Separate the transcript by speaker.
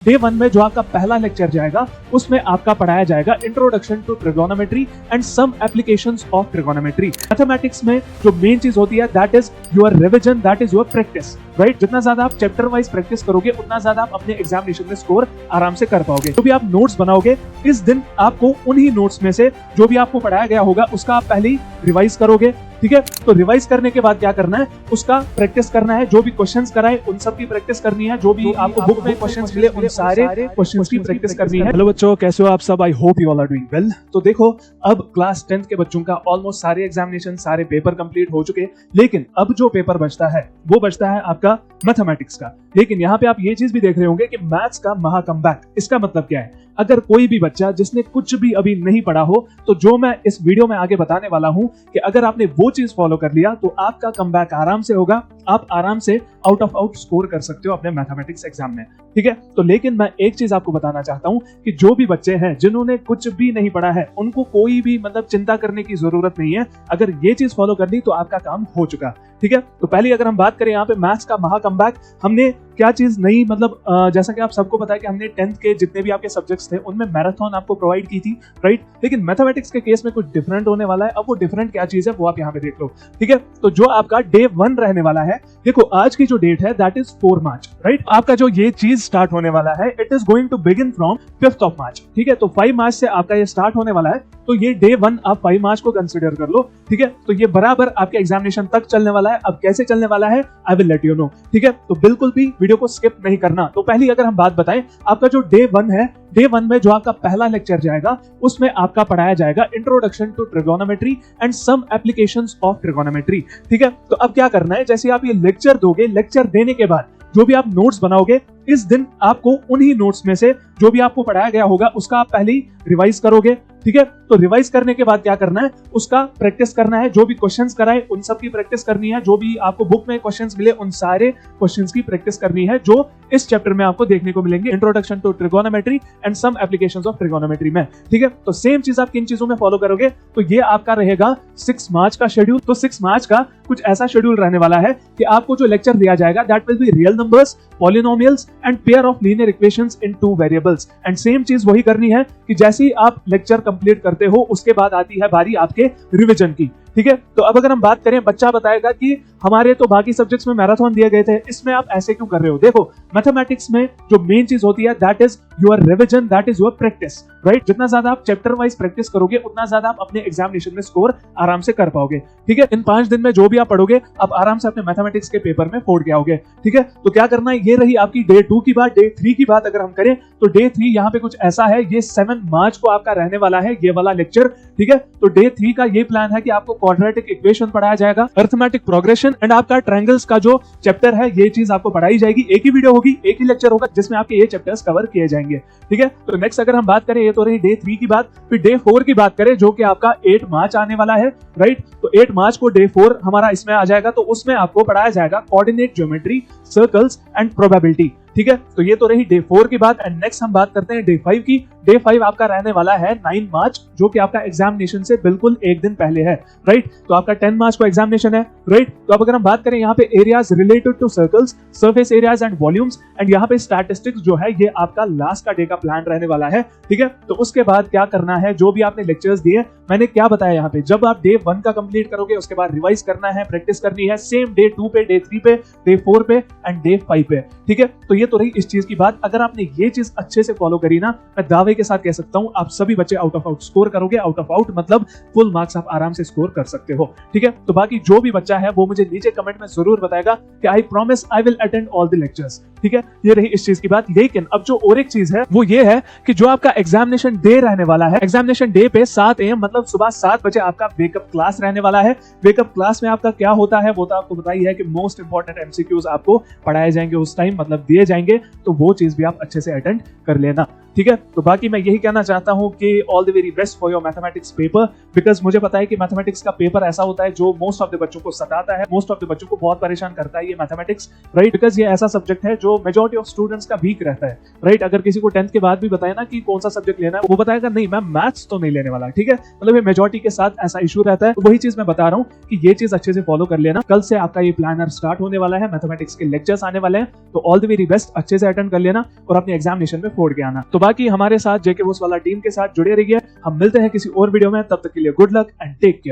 Speaker 1: Day 1 में जो आपका पहला लेक्चर जाएगा उसमें आपका पढ़ाया जाएगा introduction to trigonometry and some applications of trigonometry. Mathematics में जो मेन चीज होती है that is your revision, that is your practice, right. जितना ज्यादा आप चैप्टर वाइज प्रैक्टिस करोगे उतना ज्यादा आप अपने एग्जामिनेशन में स्कोर आराम से कर पाओगे। जो भी आप नोट्स बनाओगे इस दिन आपको उन्हीं नोट्स में से जो भी आपको पढ़ाया गया होगा उसका आप पहले ही रिवाइज करोगे, ठीक है। तो रिवाइज करने के बाद क्या करना है, उसका प्रैक्टिस करना है। जो भी क्वेश्चंस कराए उन सब की प्रैक्टिस करनी है। जो भी आपको बुक में क्वेश्चंस मिले उन सारे क्वेश्चंस की प्रैक्टिस करनी है। हेलो बच्चों, कैसे हो आप सब? I hope you all are doing well. तो देखो, अब क्लास 10th के बच्चों का ऑलमोस्ट सारे एग्जामिनेशन, सारे पेपर कंप्लीट हो चुके, लेकिन अब जो पेपर बचता है वो बचता है आपका मैथमेटिक्स का। लेकिन यहाँ पे आप ये चीज भी देख रहे होंगे कि मैथ्स का महा कमबैक। इसका मतलब क्या है? अगर कोई भी बच्चा जिसने कुछ भी अभी नहीं पढ़ा हो, तो जो मैं इस वीडियो में आगे बताने वाला हूं कि अगर आपने वो चीज फॉलो कर लिया तो आपका कमबैक आराम से होगा। आप आराम से आउट ऑफ आउट स्कोर कर सकते हो अपने मैथमेटिक्स एग्जाम में, ठीक है। तो लेकिन मैं एक चीज आपको बताना चाहता हूं कि जो भी बच्चे हैं जिन्होंने कुछ भी नहीं पढ़ा है उनको कोई भी चिंता करने की जरूरत नहीं है। अगर ये चीज फॉलो कर ली तो आपका काम हो चुका, ठीक है। तो पहले अगर हम बात करें यहाँ पे मैथ्स का महा कमबैक, हमने क्या चीज नहीं, जैसा कि आप सबको पता है कि हमने 10th के जितने भी आपके सब्जेक्ट्स थे उनमें मैराथन आपको प्रोवाइड की थी, राइट। लेकिन मैथमेटिक्स के केस में कुछ डिफरेंट होने वाला है। अब वो डिफरेंट क्या चीज है वो आप यहाँ पे देख लो, ठीक है। तो जो आपका डे 1 रहने वाला है, देखो आज की जो डेट है दैट इज 4 मार्च, राइट। आपका जो ये चीज स्टार्ट होने वाला है it is going to begin from 5th of March, ठीक है। तो 5 मार्च से आपका ये स्टार्ट होने वाला है। तो ये डे 1 आप 5 मार्च को कंसिडर कर लो, ठीक है। तो ये बराबर आपके एग्जामिनेशन तक चलने वाला है। अब कैसे चलने वाला है I will let you know, ठीक है। तो बिल्कुल भी वीडियो को स्किप नहीं करना। तो पहली अगर हम बात बताएं, आपका जो डे 1 है, डे 1 में जो आपका पहला लेक्चर जाएगा उसमें आपका पढ़ाया जाएगा introduction to trigonometry and some applications of trigonometry, ठीक है। तो अब क्या करना है, जैसे आप ये लेक्चर दोगे, लेक्चर देने के बाद जो भी आप नोट्स बनाओगे इस दिन आपको उन्हीं नोट्स में से जो भी आपको पढ़ाया गया होगा उसका आप पहले ही रिवाइज करोगे, ठीक है। तो रिवाइज करने के बाद क्या करना है, उसका प्रैक्टिस करना है। जो भी क्वेश्चंस कराए उन सब की प्रैक्टिस करनी है। जो भी आपको बुक में क्वेश्चंस मिले उन सारे क्वेश्चंस की प्रैक्टिस करनी है जो इस चैप्टर में आपको देखने को मिलेंगे, introduction to trigonometry and some applications of trigonometry में, ठीक है। तो सेम चीज आप किन चीजों में फॉलो करोगे, तो ये आपका रहेगा 6 मार्च का शेड्यूल। तो 6 मार्च का कुछ ऐसा शेड्यूल रहने वाला है कि आपको जो लेक्चर दिया जाएगा that will be real numbers, polynomials and pair of linear equations in 2 variables. And same चीज वही करनी है कि जैसे ही आप लेक्चर कंप्लीट करते हो उसके बाद आती है बारी आपके रिवीजन की, ठीक है। तो अब अगर हम बात करें, बच्चा बताएगा कि हमारे तो बाकी सब्जेक्ट्स में मैराथन दिए गए थे, इसमें आप ऐसे क्यों कर रहे हो? देखो, मैथमेटिक्स में जो मेन चीज होती है that is your revision, that is your practice, right. जितना ज्यादा आप चैप्टर वाइज प्रैक्टिस करोगे उतना ज्यादा आप अपने एग्जामिनेशन में स्कोर आराम से कर पाओगे, ठीक है। इन 5 दिन में जो भी आप पढ़ोगे आप आराम से अपने मैथमेटिक्स के पेपर में फोड़ के आओगे, ठीक है। तो क्या करना है, ये रही आपकी डे 2 की बात। डे 3 की बात अगर हम करें तो डे 3 यहाँ पे कुछ ऐसा है, ये 7 मार्च को आपका रहने वाला है ये वाला लेक्चर, ठीक है। तो डे 3 का ये प्लान है कि आपको क्वाड्रेटिक इक्वेशन पढ़ाया जाएगा, अरिथमेटिक प्रोग्रेशन एंड आपका ट्रायंगल्स का जो चैप्टर है ये चीज आपको पढ़ाई जाएगी। एक ही वीडियो होगी, एक ही लेक्चर होगा जिसमें आपके ये चैप्टर्स कवर किए जाएंगे, ठीक है। तो नेक्स्ट अगर हम बात करें, ये तो रही डे 3 की बात। फिर डे 4 की बात करें जो कि आपका 8 मार्च आने वाला है, राइट। तो 8 मार्च को डे 4 हमारा इसमें आ जाएगा। तो उसमें आपको पढ़ाया जाएगा coordinate geometry, circles and probability, ठीक है। तो ये तो रही डे 4 की बात। एंड नेक्स्ट हम बात करते हैं डे 5 की। डे 5 आपका रहने वाला है 9 मार्च, जो कि आपका एग्जामिनेशन से बिल्कुल एक दिन पहले है, राइट। तो आपका 10 मार्च को एग्जामिनेशन है, राइट। तो अब अगर हम बात करें यहाँ पे areas related to circles, surface areas and volumes and यहाँ पे स्टैटिस्टिक्स जो है, ये आपका लास्ट का डे का प्लान रहने वाला है, ठीक है। तो उसके बाद क्या करना है, जो भी आपने लेक्चर्स दिए, मैंने क्या बताया यहाँ पे, जब आप डे 1 का कंप्लीट करोगे उसके बाद रिवाइज करना है, प्रैक्टिस करनी है, सेम डे 2 पे, डे 3 पे, डे 4 पे एंड डे 5 पे, ठीक है। तो ये तो रही इस चीज की बात। अगर आपने ये चीज अच्छे से फॉलो करी ना, मैं दावे के साथ कह सकता हूं आप सभी बच्चे आउट ऑफ आउट स्कोर करोगे। आउट ऑफ आउट मतलब फुल मार्क्स आप आराम से स्कोर कर सकते हो, ठीक है। तो बाकी जो भी बच्चा है वो मुझे नीचे कमेंट में जरूर बताएगा कि I promise I will attend all the lectures, ठीक है। ये रही इस चीज की बात। लेकिन अब जो और एक चीज है वो ये है कि जो आपका एग्जामिनेशन डे रहने वाला है, एग्जामिनेशन डे पे 7 AM मतलब सुबह 7 बजे आपका वेकअप क्लास रहने वाला है। वेकअप क्लास में आपका क्या होता है वो तो आपको पता ही है कि मोस्ट इंपॉर्टेंट एमसीक्यूज आपको पढ़ाए जाएंगे उस टाइम, मतलब दिए जाएंगे। तो वो चीज भी आप अच्छे से अटेंड कर लेना, ठीक है। तो बाकी मैं यही कहना चाहता हूं कि all the very best for your mathematics paper, because मुझे पता है कि मैथमेटिक्स का पेपर ऐसा होता है जो मोस्ट ऑफ द बच्चों को सताता है, मोस्ट ऑफ द बच्चों को बहुत परेशान करता है ये मैथमेटिक्स, राइट। बिकॉज ये ऐसा सब्जेक्ट है जो जो मेजॉरिटी ऑफ स्टूडेंट्स का वीक रहता है, राइट। अगर किसी को 10th के बाद भी बताए ना कि कौन सा सब्जेक्ट लेना है, वो बताएगा नहीं मैं मैथ्स तो नहीं लेने वाला, ठीक है। मतलब ये मेजॉरिटी के साथ ऐसा इशू रहता है। तो वही चीज मैं बता रहा हूँ कि ये चीज अच्छे से फॉलो कर लेना। कल से आपका ये प्लानर स्टार्ट होने वाला है, मैथमेटिक्स के लेक्चर्स आने वाले हैं, तो ऑल द वेरी बेस्ट, अच्छे से अटेंड कर लेना और अपने एग्जामिनेशन में फोड़ के आना। तो बाकी हमारे साथ जेके वोस वाला टीम के साथ जुड़े रहिए। हम मिलते हैं किसी और वीडियो में, तब तक के लिए good luck and take care.